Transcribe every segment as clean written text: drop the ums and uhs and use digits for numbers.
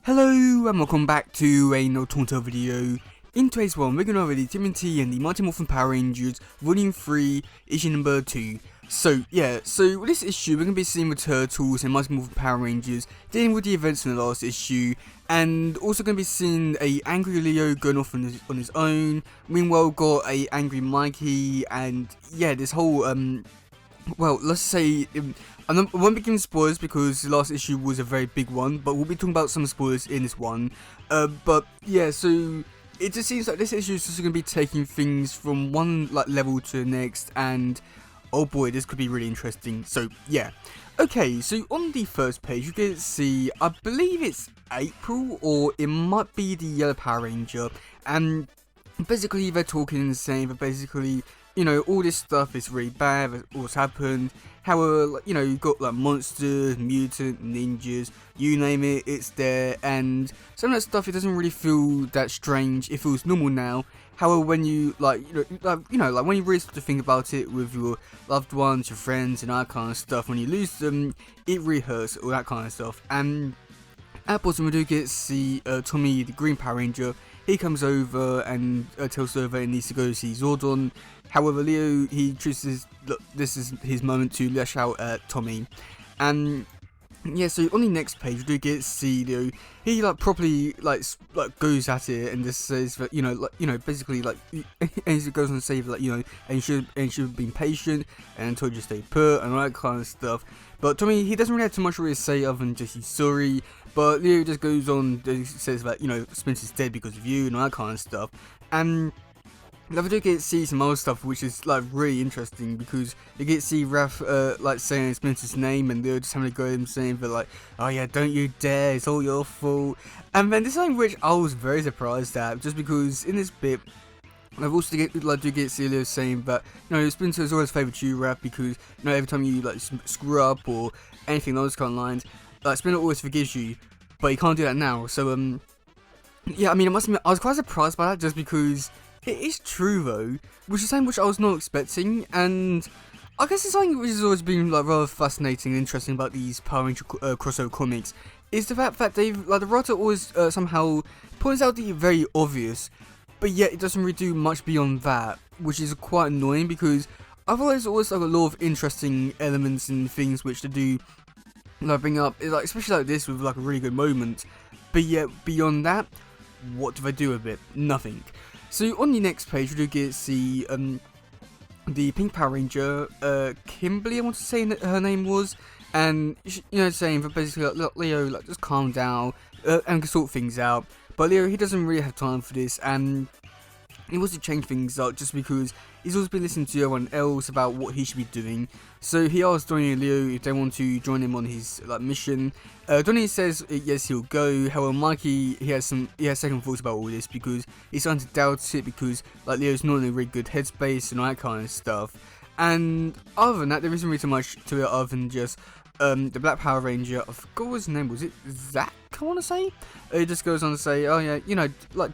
Hello and welcome back to another Taunter video. In today's one, we're going over the TMNT and the Morphin Power Rangers Volume 3, issue number 2. So with this issue, we're going to be seeing the Turtles and Morphin Power Rangers dealing with the events in the last issue, and also going to be seeing a angry Leo going off on his own. Meanwhile, got a angry Mikey, and yeah, this whole well, let's say, I won't be giving spoilers because the last issue was a very big one, but we'll be talking about some spoilers in this one. But yeah, so it just seems like this issue is just going to be taking things from one level to the next, and oh boy, this could be really interesting. So yeah, okay, so on the first page you can see, I believe it's April, or it might be the Yellow Power Ranger, and basically they're talking and saying that basically, you know, all this stuff is really bad, what's happened. However, you know, you've got like monsters, mutant, ninjas, you name it, it's there. And some of that stuff, it doesn't really feel that strange. It feels normal now. However, when you like when you really start to think about it with your loved ones, your friends, and that kind of stuff, when you lose them, it really hurts, all that kind of stuff. And at bottom, we do get to see Tommy, the Green Power Ranger. He comes over and tells Silver he needs to go see Zordon. However, Leo, he chooses, look, this is his moment to lash out at Tommy. And yeah, so on the next page, we do get to see Leo. He properly goes at it and just says that basically and he goes on to say that and you should have been patient and told you to stay put and all that kind of stuff. But Tommy, he doesn't really have too much really to say other than just he's sorry. But Leo just goes on, says that Spencer's dead because of you and all that kind of stuff. And we do get to see some other stuff which is really interesting, because you get to see Raph saying Spencer's name, and they're just having to go at him saying that oh yeah, don't you dare, it's all your fault. And then this is something which I was very surprised at, just because in this bit I've also do get to see Leo saying that Spencer's always favoured you, Raph, because every time you screw up or anything along those kind of lines, Spencer always forgives you, but he can't do that now. So yeah, I mean, I must admit I was quite surprised by that, just because it is true though, which is something which I was not expecting. And I guess it's something which has always been rather fascinating and interesting about these Power Ranger crossover comics, is the fact that they've the writer always somehow points out the very obvious, but yet it doesn't really do much beyond that, which is quite annoying, because I thought there's always a lot of interesting elements and things which to do, bring up, especially this with a really good moment, but yet beyond that, what do they do with it? Nothing. So on the next page, we do get to see the Pink Power Ranger, Kimberly, I want to say her name was, and saying that basically Leo, just calm down and sort things out. But Leo, he doesn't really have time for this, and he wants to change things up just because he's always been listening to everyone else about what he should be doing. So he asks Donnie and Leo if they want to join him on his mission. Donnie says yes, he'll go. However, Mikey, he has second thoughts about all this, because he's starting to doubt it, because Leo's not in a really good headspace and all that kind of stuff. And other than that, there isn't really so much to it other than just the Black Power Ranger, I forgot what his name was, it Zach, I want to say? He just goes on to say, oh yeah,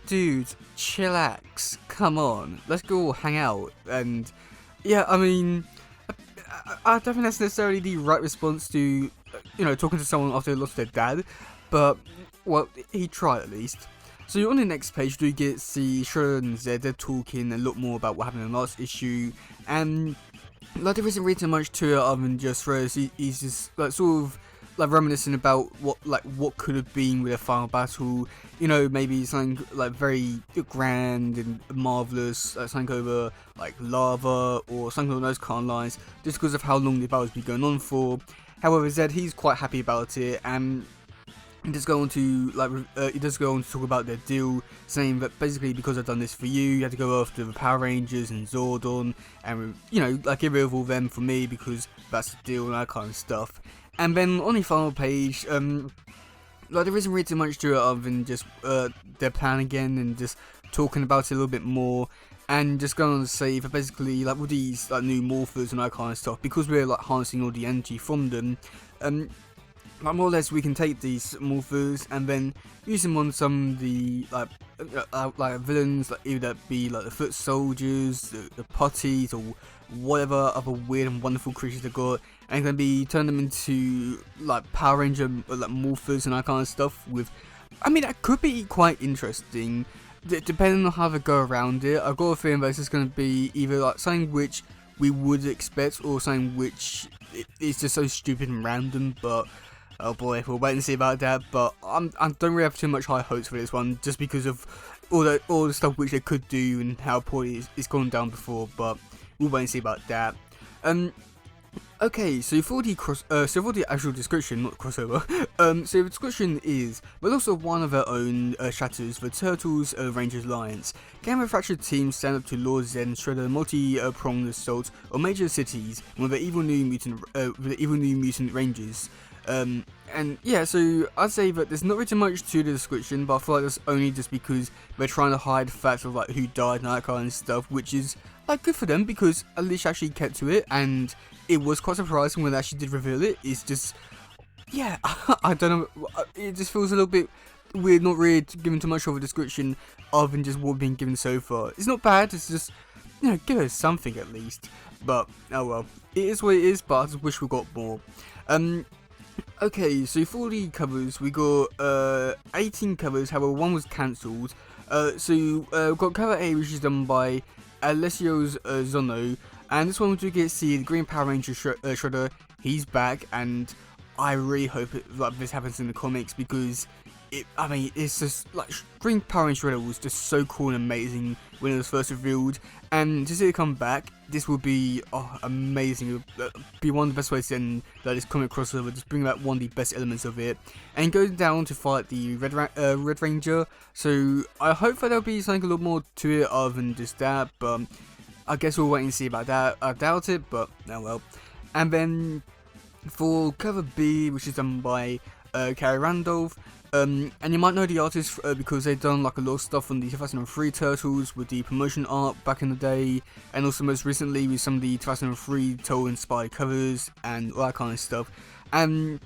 dude, chillax, come on, let's go hang out. And yeah, I mean, I don't think that's necessarily the right response to, talking to someone after they lost their dad, but, well, he tried at least. So on the next page, we get to see Shredder and Zed, they're talking a lot more about what happened in the last issue, and there isn't really too much to it other than just Shredder. He's just sort of reminiscing about what could have been with a final battle. Maybe something very grand and marvelous, something over lava or something along those kind of lines, just because of how long the battle's been going on for. However, Zed, he's quite happy about it, and he does go on to talk about their deal, saying that basically because I've done this for you, you have to go after the Power Rangers and Zordon, and get rid of all them for me, because that's the deal and that kind of stuff. And then on the final page, there isn't really too much to it other than just their plan again, and just talking about it a little bit more, and just going on to say that basically with these new morphers and that kind of stuff, because we're harnessing all the energy from them, more or less we can take these morphers and then use them on some of the villains, either that be the foot soldiers, the putties, or whatever other weird and wonderful creatures they got, and can be turn them into Power Ranger morphers and that kind of stuff with I mean, that could be quite interesting, depending on how they go around it. I've got a feeling that this is going to be either like something which we would expect, or something which is just so stupid and random, but oh boy, we'll wait and see about that. But I don't really have too much high hopes for this one, just because of all the stuff which they could do and how poorly it's gone down before. But we'll wait and see about that. Okay, so for the actual description, not crossover, so the description is, but also one of their own shatters, the Turtles Rangers Alliance. Can a fractured team stand up to Lord Zen shredder multi-pronged assault on major cities with the evil new mutant Rangers? And yeah, so I'd say that there's not really much to the description, but I feel like that's only just because they're trying to hide the fact of like who died and that kind of stuff, which is like good for them because at least actually kept to it, and it was quite surprising when they actually did reveal it. It's just, yeah, I don't know, it just feels a little bit weird not really giving too much of a description other than just what being given so far. It's not bad, it's just, you know, give us something at least, but oh well, it is what it is, but I just wish we got more. Okay, so for the covers, we got 18 covers, however one was cancelled. We've got cover A, which is done by Alessio Zonno, and this one we do get to see the Green Power Ranger Shredder. He's back, and I really hope like this happens in the comics, because I mean, it's just like Green Power Ranger Shredder was just so cool and amazing when it was first revealed, and to see it come back, this will be amazing. It will be one of the best ways to end this comic crossover. Just bring back one of the best elements of it, and go down to fight the Red Ranger. So I hope that there'll be something a little more to it other than just that, but I guess we'll wait and see about that. I doubt it, but oh well. And then for cover B, which is done by Carrie Randolph. And you might know the artist because they've done like a lot of stuff on the 2003 Turtles with the promotion art back in the day, and also most recently with some of the 2003 Turtle inspired covers and all that kind of stuff. And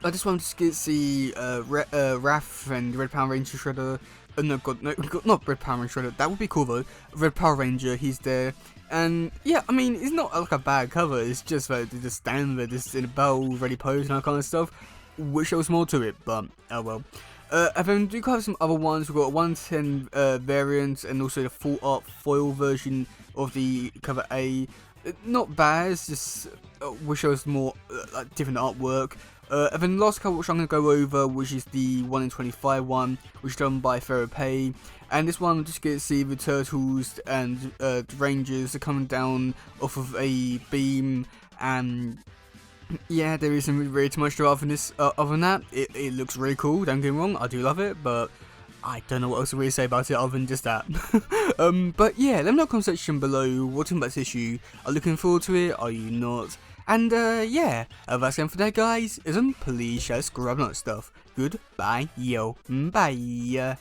I just wanted to get to see Raph and Red Power Ranger Shredder. Not Red Power Ranger Shredder. That would be cool though. Red Power Ranger, he's there. And yeah, I mean, it's not like a bad cover. It's just that they just stand there, just in a battle ready pose and that kind of stuff. Wish there was more to it, but oh well. And then we do have some other ones. We've got a 110 variant, and also the full art foil version of the cover A. Not bad, it's just wish there was more like different artwork. And then the last cover which I'm going to go over, which is the 1 in 25 one, which is done by Pharaoh Pay. And this one, we just get to see the Turtles and the Rangers are coming down off of a beam, and yeah, there isn't really too much to other than this. Other than that, it looks really cool. Don't get me wrong, I do love it, but I don't know what else to really say about it other than just that. But yeah, let me know in the comment section below what you think about this issue. Are you looking forward to it? Are you not? And yeah, that's it for that, guys. Please share, subscribe, and all that stuff. Goodbye, yo, bye.